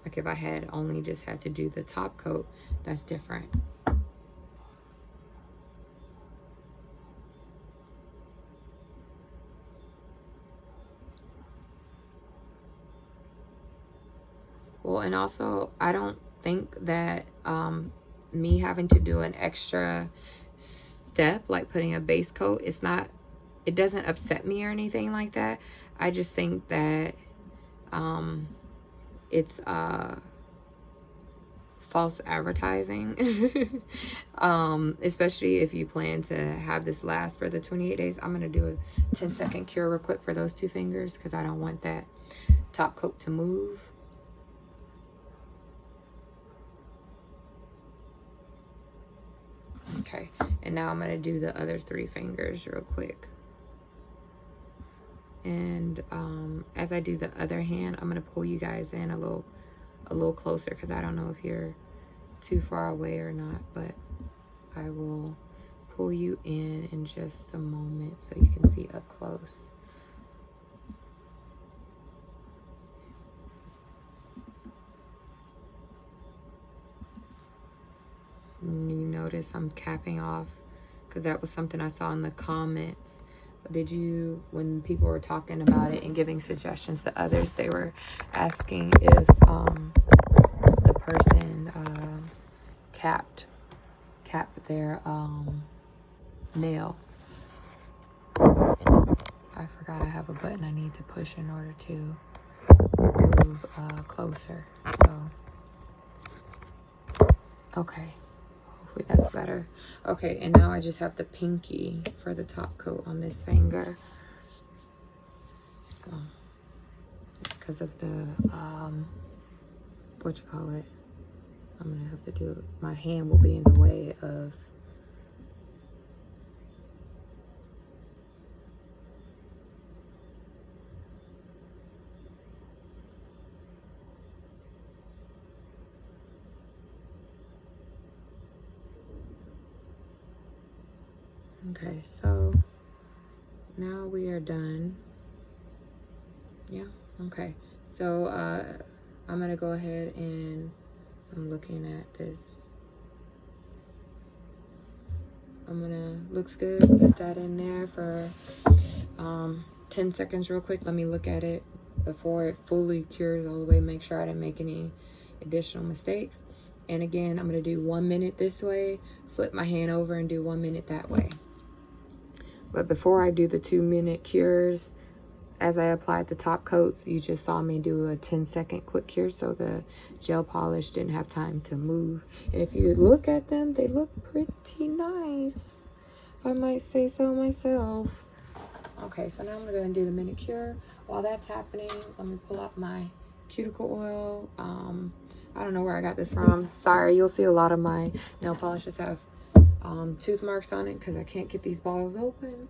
Like if I had only just had to do the top coat, that's different. Well, and also I don't think that me having to do an extra step, like putting a base coat, it doesn't upset me or anything like that. I just think that it's false advertising. Especially if you plan to have this last for the 28 days. I'm gonna do a 10-second cure real quick for those two fingers because I don't want that top coat to move. Okay, and now I'm gonna do the other 3 fingers real quick. And as I do the other hand, I'm gonna pull you guys in a little closer because I don't know if you're too far away or not, but I will pull you in just a moment so you can see up close. And you notice I'm capping off because that was something I saw in the comments. Did you, when people were talking about it and giving suggestions to others, they were asking if the person capped their nail. I forgot I have a button I need to push in order to move closer. So, okay. Hopefully that's better. Okay, and now I just have the pinky for the top coat on this finger. Because of the, what you call it? I'm going to have to do it. My hand will be in the way of okay, so now we are done. Yeah, okay. So I'm gonna go ahead and I'm looking at this. Looks good. Put that in there for 10 seconds real quick. Let me look at it before it fully cures all the way. Make sure I didn't make any additional mistakes. And again, I'm gonna do 1 minute this way, flip my hand over and do 1 minute that way. But before I do the 2-minute cures, as I applied the top coats, you just saw me do a 10-second quick cure so the gel polish didn't have time to move. And if you look at them, they look pretty nice, if I might say so myself. Okay, so now I'm gonna go and do the minute cure. While that's happening, let me pull up my cuticle oil. I don't know where I got this from. Sorry, you'll see a lot of my nail polishes have tooth marks on it because I can't get these bottles open.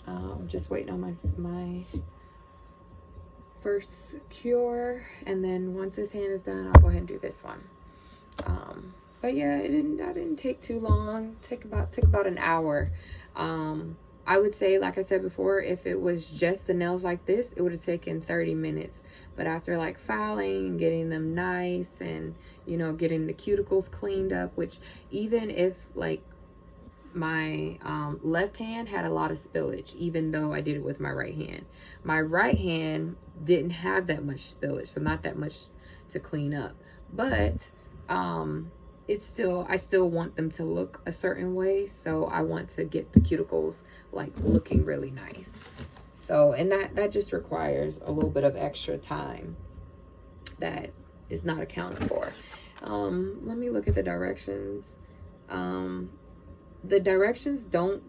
I'm just waiting on my first cure, and then once this hand is done, I'll go ahead and do this one. But yeah, that didn't take too long. Took about an hour. I would say, like I said before, if it was just the nails like this, it would have taken 30 minutes. But after like filing and getting them nice and, you know, getting the cuticles cleaned up, which even if like my left hand had a lot of spillage, even though I did it with my right hand. My right hand didn't have that much spillage, so not that much to clean up. But it's still, I still want them to look a certain way, so I want to get the cuticles like looking really nice. So, and that just requires a little bit of extra time that is not accounted for. Let me look at the directions. The directions don't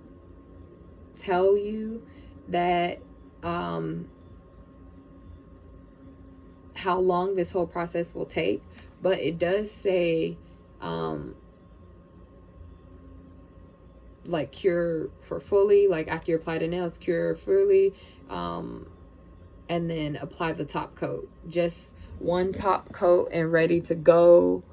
tell you that how long this whole process will take, but it does say like cure for fully, like after you apply the nails, cure fully, and then apply the top coat. Just one top coat and ready to go.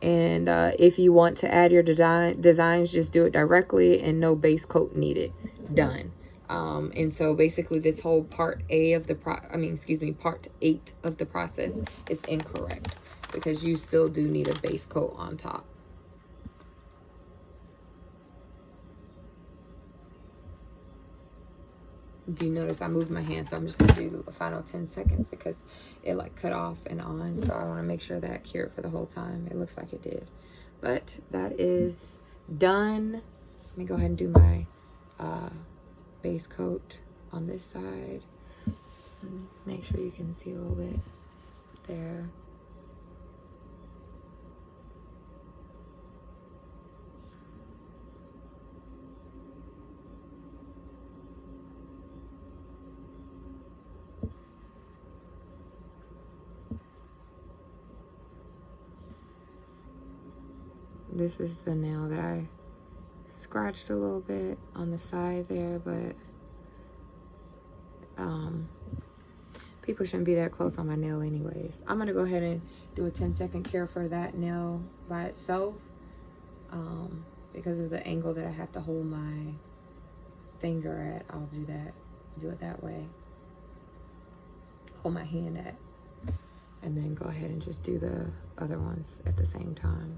And if you want to add your designs, just do it directly and no base coat needed. Done. And so basically this whole part A of the part 8 of the process is incorrect, because you still do need a base coat on top. If you notice, I moved my hand, so I'm just gonna do the final 10 seconds because it like cut off and on. So I want to make sure that cured for the whole time. It looks like it did, but that is done. Let me go ahead and do my base coat on this side. Make sure you can see a little bit there. This is the nail that I scratched a little bit on the side there, but people shouldn't be that close on my nail anyways. I'm gonna go ahead and do a 10-second cure for that nail by itself, because of the angle that I have to hold my finger at. I'll do it that way. Hold my hand at, and then go ahead and just do the other ones at the same time.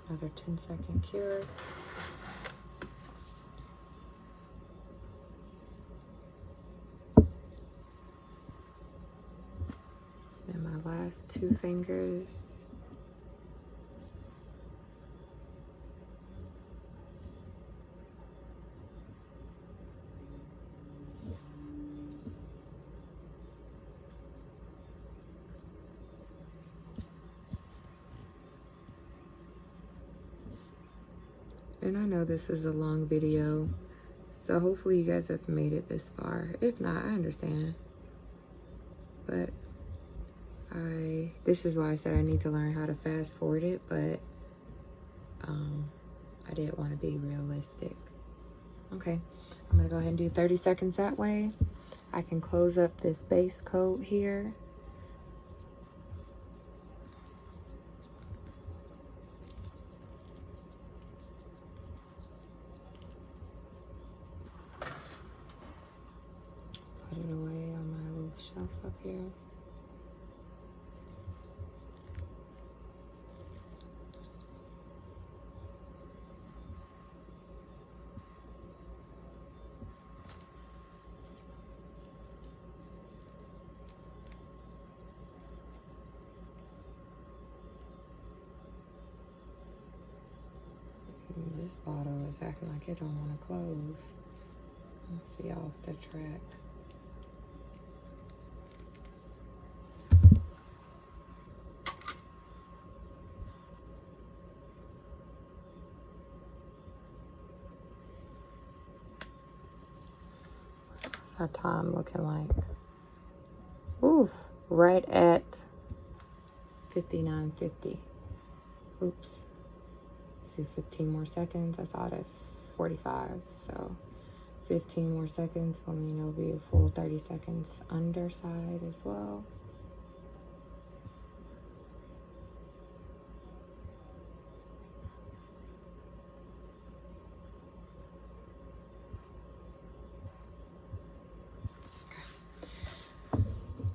Another 10-second cure. And my last 2 fingers. And I know this is a long video, so hopefully you guys have made it this far. If not, I understand. But this is why I said I need to learn how to fast forward it, but I did want to be realistic. Okay, I'm gonna go ahead and do 30 seconds that way. I can close up this base coat here. Put it away on my little shelf up here. This bottle is acting like it don't want to close. Must be off the track. What's our time looking like? Oof, right at 59:50. Oops. Do 15 more seconds. I saw it at 45, so 15 more seconds will mean it'll be a full 30 seconds underside as well.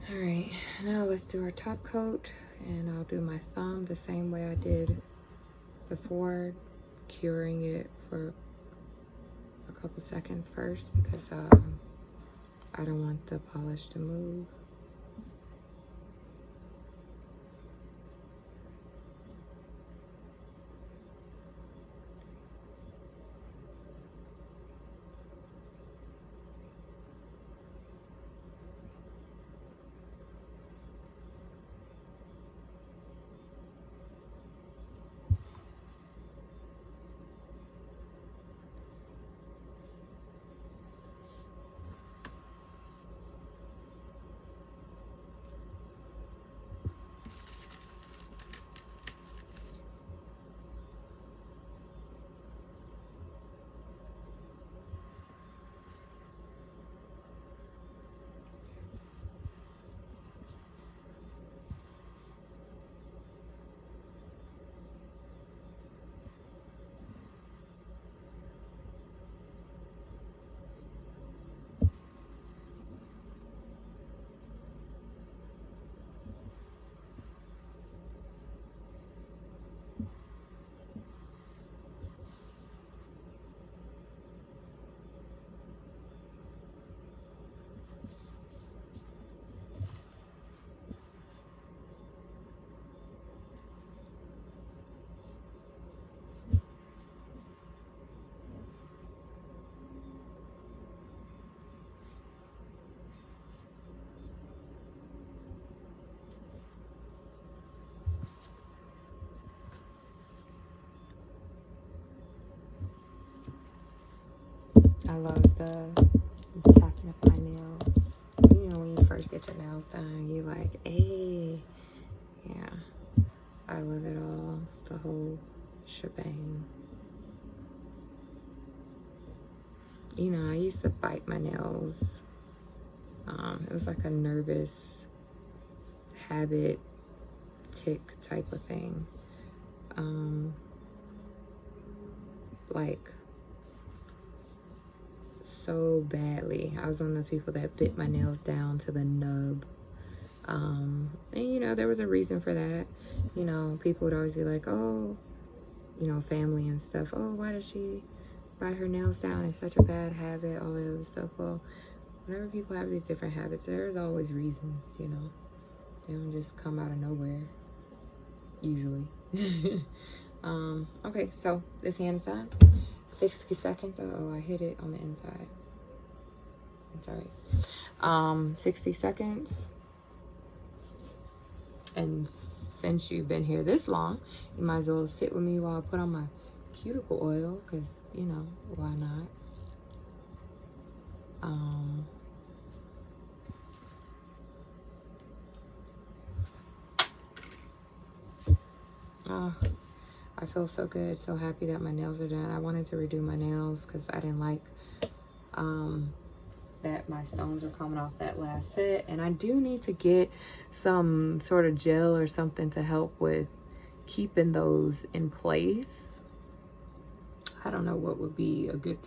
All right, now let's do our top coat, and I'll do my thumb the same way I did before, curing it for a couple seconds first because I don't want the polish to move. I love the tapping of my nails. You know, when you first get your nails done, you like, hey, yeah. I love it all, the whole shebang. You know, I used to bite my nails. It was like a nervous habit, tick type of thing. Like, so badly. I was one of those people that bit my nails down to the nub. And you know, there was a reason for that. You know, people would always be like, oh, you know, family and stuff, oh, why does she bite her nails down? It's such a bad habit, all that other stuff. Well, whenever people have these different habits, there's always reasons, you know. They don't just come out of nowhere, usually. Okay, so this hand is done. 60 seconds. Oh, I hit it on the inside. It's all right. 60 seconds. And since you've been here this long, you might as well sit with me while I put on my cuticle oil, because, you know, why not? Oh, I feel so good, so happy that my nails are done. I wanted to redo my nails because I didn't like that my stones are coming off that last set. And I do need to get some sort of gel or something to help with keeping those in place. I don't know what would be a good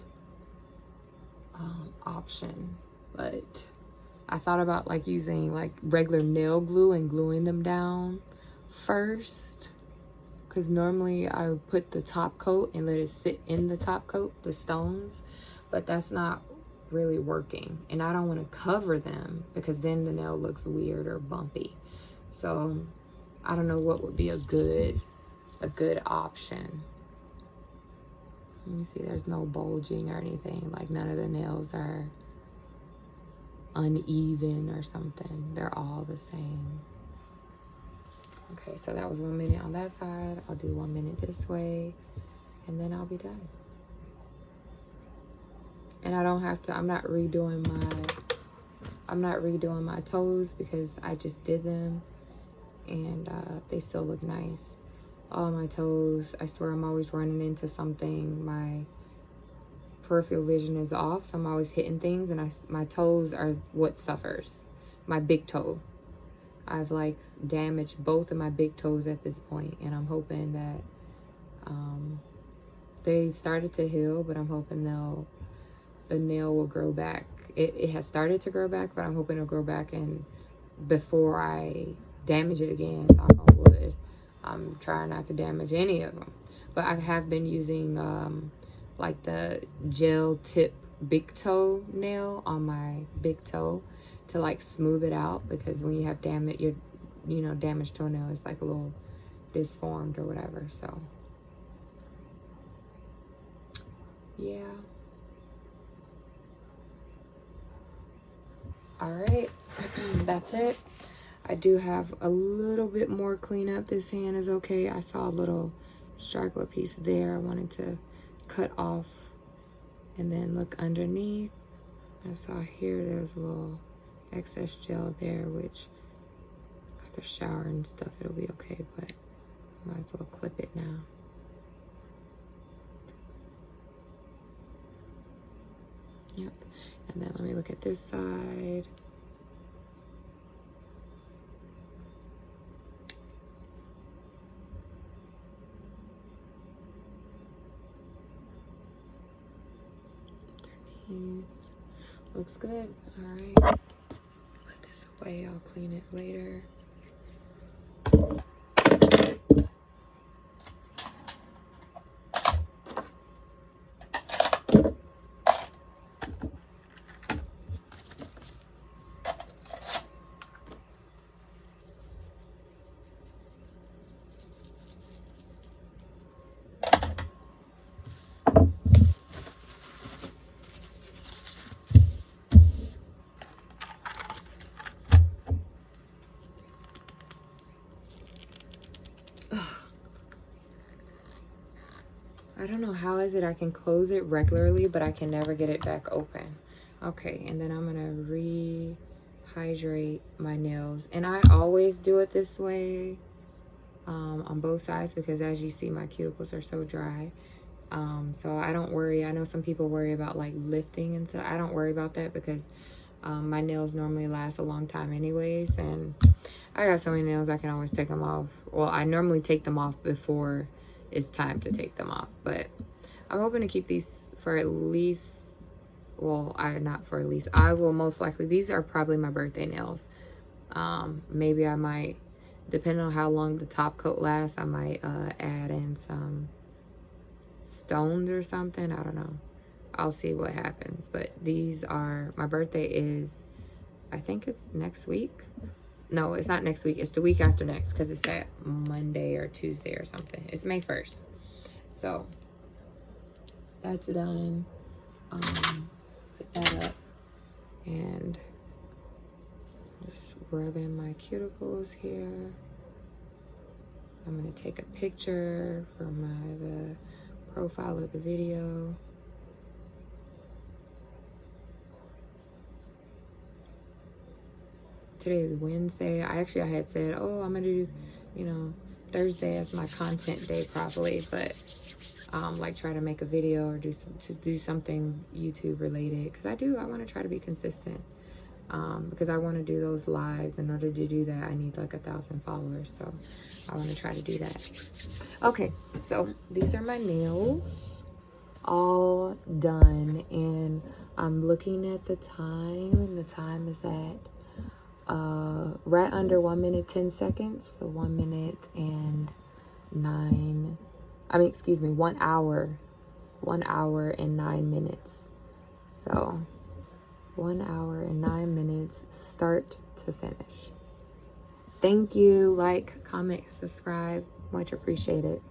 option, but I thought about like using like regular nail glue and gluing them down first, because normally I would put the top coat and let it sit in the top coat, the stones, but that's not really working, and I don't want to cover them because then the nail looks weird or bumpy. So I don't know what would be a good option. Let me see, there's no bulging or anything, like none of the nails are uneven or something. They're all the same. Okay, so that was 1 minute on that side. I'll do 1 minute this way, and then I'll be done. And I don't have to, I'm not redoing my toes because I just did them, and they still look nice. All my toes, I swear I'm always running into something. My peripheral vision is off, so I'm always hitting things, and my toes are what suffers. My big toe. I've like damaged both of my big toes at this point, and I'm hoping that they started to heal, but I'm hoping the nail will grow back. It has started to grow back, but I'm hoping it'll grow back and before I damage it again. Knock on wood. I'm trying not to damage any of them. But I have been using like the gel tip big toe nail on my big toe to like smooth it out, because when you have damaged toenail, it's like a little disformed or whatever. So yeah. All right, that's it. I do have a little bit more cleanup. This hand is okay. I saw a little straggler piece there I wanted to cut off, and then look underneath. I saw here there's a little excess gel there, which after shower and stuff it'll be okay, but I might as well clip it now. Yep. And then let me look at this side. Underneath. Looks good. All right. Put this away. I'll clean it later. I don't know how is it I can close it regularly, but I can never get it back open. Okay, and then I'm gonna rehydrate my nails, and I always do it this way on both sides, because as you see, my cuticles are so dry. So I don't worry. I know some people worry about like lifting and stuff. I don't worry about that, because my nails normally last a long time anyways, and I got so many nails I can always take them off. Well, I normally take them off before it's time to take them off, but I'm hoping to keep these for at least, well, I will most likely, these are probably my birthday nails. Maybe I might, depending on how long the top coat lasts, I might add in some stones or something. I don't know. I'll see what happens. But these are, my birthday is, I think it's next week. No, it's not next week. It's the week after next, because it's that Monday or Tuesday or something. It's May 1st. So that's done. Put that up and just rub in my cuticles here. I'm going to take a picture for the profile of the video. Today is Wednesday. I had said, oh, I'm gonna do, Thursday as my content day probably, but like try to make a video or do something YouTube related, because I want to try to be consistent, because I want to do those lives. In order to do that, I need like 1,000 followers, so I want to try to do that. Okay, so these are my nails all done, and I'm looking at the time, and the time is at right under 1 minute 10 seconds. So 1 minute and 1 hour. 1 hour and 9 minutes. So 1 hour and 9 minutes start to finish. Thank you. Like, comment, subscribe. Much appreciated.